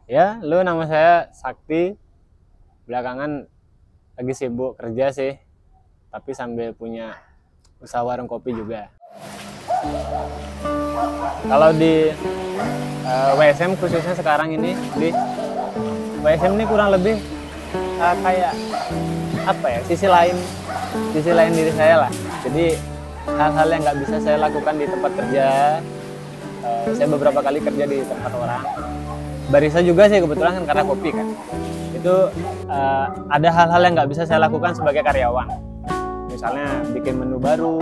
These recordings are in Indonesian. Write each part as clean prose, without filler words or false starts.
Ya, lu nama saya Sakti. Belakangan lagi sibuk kerja sih, tapi sambil punya usaha warung kopi juga. Kalau di WSM khususnya sekarang ini, di WSM ini kurang lebih kayak apa ya, sisi lain diri saya lah. Jadi hal-hal yang nggak bisa saya lakukan di tempat kerja, saya beberapa kali kerja di tempat orang. Barista juga sih kebetulan kan karena kopi kan. Itu ada hal-hal yang nggak bisa saya lakukan sebagai karyawan. Misalnya bikin menu baru,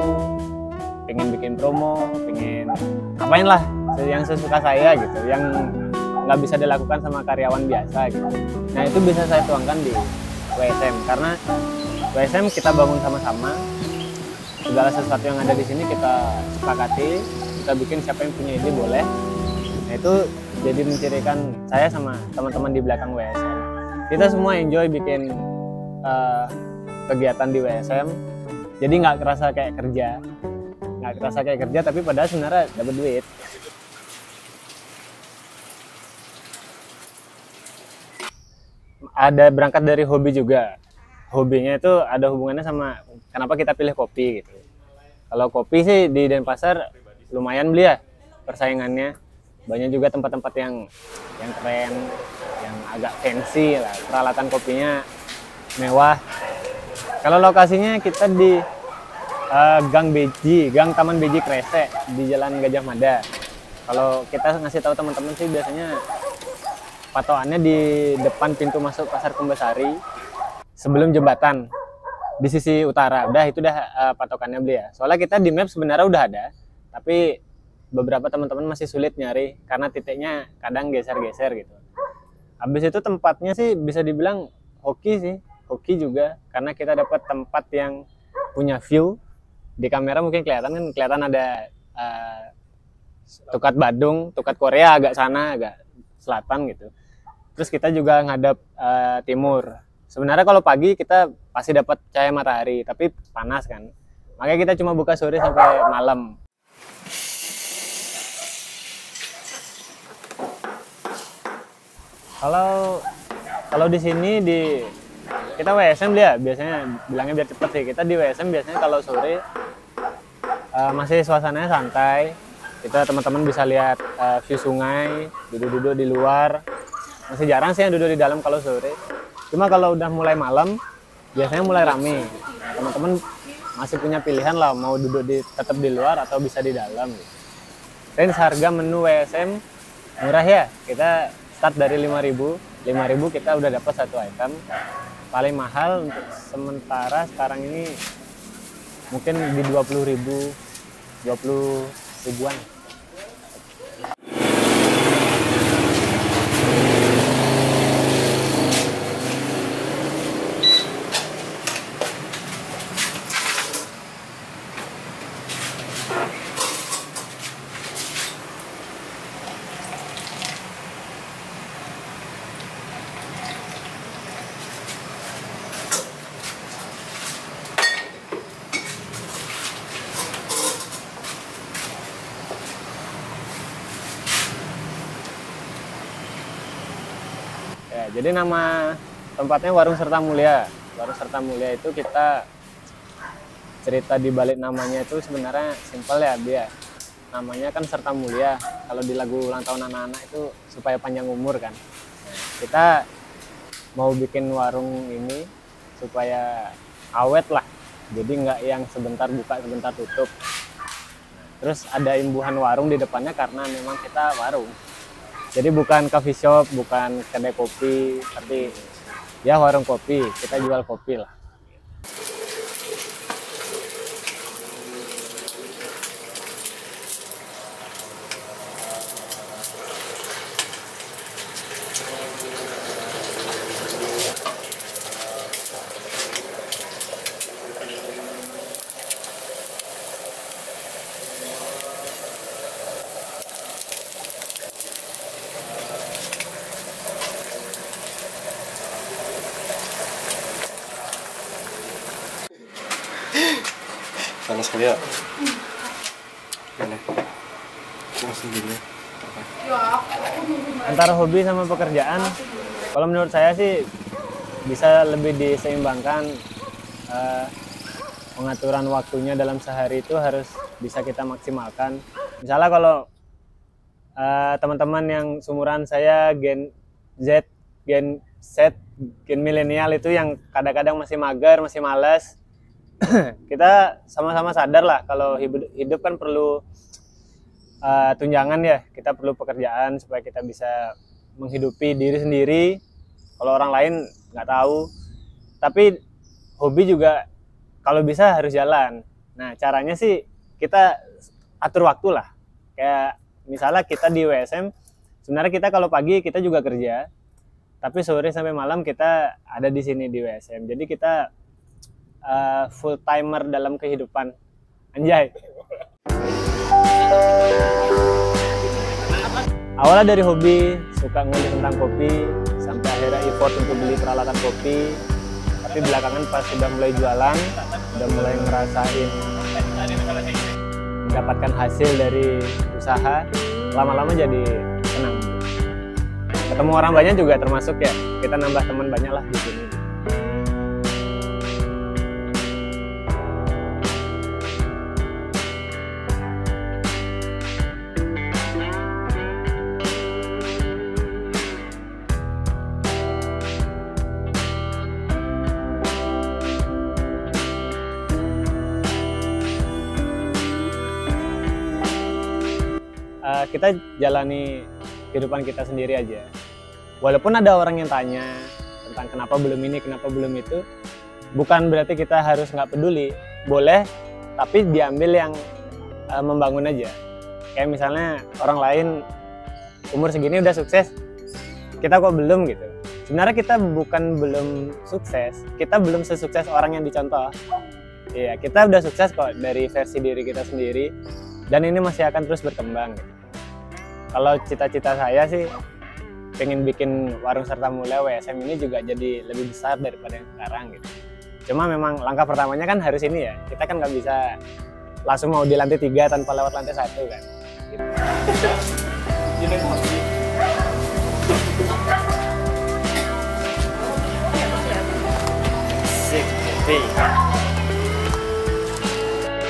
pengen bikin promo, pengen ngapain lah yang sesuka saya gitu, yang nggak bisa dilakukan sama karyawan biasa gitu. Nah itu bisa saya tuangkan di WSM karena WSM kita bangun sama-sama, segala sesuatu yang ada di sini kita sepakati, kita bikin, siapa yang punya ide boleh. Nah itu jadi mencirikan saya sama teman-teman di belakang WSM. Kita semua enjoy bikin kegiatan di WSM, jadi nggak kerasa kayak kerja, tapi padahal sebenarnya dapat duit. Ada berangkat dari hobi juga. Hobinya itu ada hubungannya sama kenapa kita pilih kopi gitu. Kalau kopi sih di Denpasar lumayan beli ya persaingannya. Banyak juga tempat-tempat yang keren, yang agak fancy lah. Peralatan kopinya mewah. Kalau lokasinya kita di Gang Taman Beji Krese di Jalan Gajah Mada. Kalau kita ngasih tahu teman-teman sih biasanya patokannya di depan pintu masuk Pasar Kumbasari sebelum jembatan di sisi utara. Udah itu udah patokannya beli ya. Soalnya kita di map sebenarnya udah ada, tapi beberapa teman-teman masih sulit nyari karena titiknya kadang geser-geser gitu. Habis itu tempatnya sih bisa dibilang hoki juga karena kita dapat tempat yang punya view. Di kamera mungkin kelihatan ada Tukat Badung, Tukat Korea agak sana, agak selatan gitu. Terus kita juga ngadap timur. Sebenarnya kalau pagi kita pasti dapat cahaya matahari, tapi panas kan. Makanya kita cuma buka sore sampai malam. Kalau di sini kita WSM dia biasanya bilangnya biar cepet sih. Kita di WSM biasanya kalau sore masih suasananya santai. Kita teman-teman bisa lihat view sungai, duduk-duduk di luar. Masih jarang sih yang duduk di dalam kalau sore. Cuma kalau udah mulai malam, biasanya mulai rame. Teman-teman masih punya pilihan lah, mau duduk tetap di luar atau bisa di dalam. Dan harga menu WSM murah ya. Kita start dari 5.000 kita udah dapat satu item. Paling mahal untuk sementara sekarang ini mungkin di 20 ribuan. Ya, jadi nama tempatnya Warung Serta Mulia. Warung Serta Mulia itu kita cerita di balik namanya itu sebenarnya simpel ya dia. Namanya kan Serta Mulia. Kalau di lagu ulang tahun anak-anak itu supaya panjang umur kan. Nah, kita mau bikin warung ini supaya awet lah. Jadi nggak yang sebentar buka sebentar tutup. Nah, terus ada imbuhan warung di depannya karena memang kita warung. Jadi bukan coffee shop, bukan kedai kopi, tapi ya warung kopi, kita jual kopi lah. Panas kali ya. Ini langsung gini. Antara hobi sama pekerjaan, kalau menurut saya sih bisa lebih diseimbangkan. Pengaturan waktunya dalam sehari itu harus bisa kita maksimalkan. Misalnya kalau teman-teman yang seumuran saya, Gen Z, Gen milenial itu yang kadang-kadang masih mager, masih malas, kita sama-sama sadar lah kalau hidup kan perlu tunjangan ya. Kita perlu pekerjaan supaya kita bisa menghidupi diri sendiri. Kalau orang lain nggak tahu. Tapi hobi juga kalau bisa harus jalan. Nah, caranya sih kita atur waktu lah. Kayak misalnya kita di WSM, sebenarnya kita kalau pagi kita juga kerja, tapi sore sampai malam kita ada di sini di WSM. Jadi kita full timer dalam kehidupan. Anjay. Awalnya dari hobi, suka ngulik tentang kopi, sampai akhirnya effort untuk beli peralatan kopi. Tapi belakangan pas sudah mulai jualan, udah mulai ngerasain mendapatkan hasil dari usaha, lama-lama jadi senang. Ketemu orang banyak juga termasuk ya, kita nambah teman banyak lah di sini. Kita jalani kehidupan kita sendiri aja. Walaupun ada orang yang tanya tentang kenapa belum ini, kenapa belum itu, bukan berarti kita harus nggak peduli. Boleh, tapi diambil yang membangun aja. Kayak misalnya orang lain umur segini udah sukses, kita kok belum gitu. Sebenarnya kita bukan belum sukses, kita belum sesukses orang yang dicontoh. Iya, kita udah sukses kok dari versi diri kita sendiri, dan ini masih akan terus berkembang gitu. Kalau cita-cita saya sih pengen bikin warung serta mulai WSM ini juga jadi lebih besar daripada yang sekarang gitu. Cuma memang langkah pertamanya kan harus ini ya. Kita kan nggak bisa langsung mau di lantai 3 tanpa lewat lantai 1 kan. Gitu.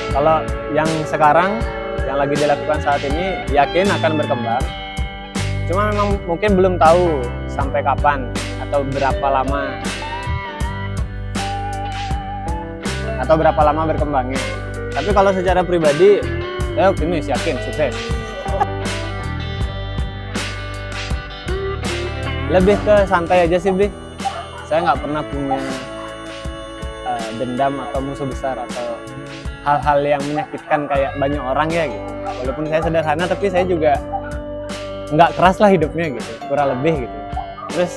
Kalau yang sekarang yang lagi dilakukan saat ini yakin akan berkembang, cuma memang mungkin belum tahu sampai kapan atau berapa lama berkembangnya. Tapi kalau secara pribadi saya optimis, yakin sukses. Lebih ke santai aja sih, Bli. Saya nggak pernah punya dendam atau musuh besar atau hal-hal yang menyakitkan kayak banyak orang ya gitu. Walaupun saya sederhana, tapi saya juga nggak keras lah hidupnya gitu, kurang lebih gitu. Terus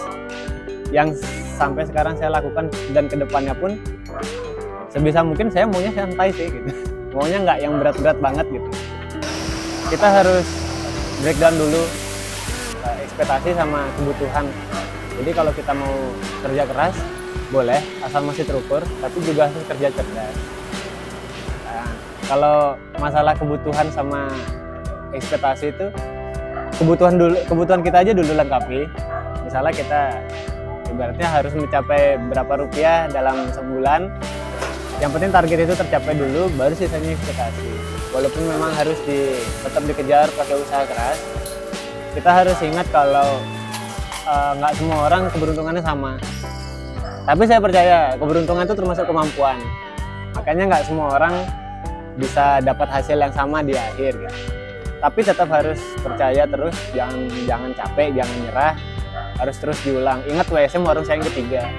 yang sampai sekarang saya lakukan dan kedepannya pun sebisa mungkin saya maunya santai sih gitu. Maunya nggak yang berat-berat banget gitu. Kita harus breakdown dulu ekspektasi sama kebutuhan. Jadi kalau kita mau kerja keras boleh, asal masih terukur, tapi juga harus kerja cerdas. Kalau masalah kebutuhan sama ekspektasi itu, kebutuhan kita aja dulu lengkapi. Misalnya kita ibaratnya harus mencapai berapa rupiah dalam sebulan, yang penting target itu tercapai dulu, baru sisanya ekspektasi. Walaupun memang harus tetap dikejar pakai usaha keras, kita harus ingat kalau nggak semua orang keberuntungannya sama. Tapi saya percaya keberuntungan itu termasuk kemampuan. Makanya nggak semua orang bisa dapat hasil yang sama di akhir ya. Tapi tetap harus percaya terus, jangan capek, jangan nyerah, harus terus diulang. Ingat WSM warung saya yang ketiga.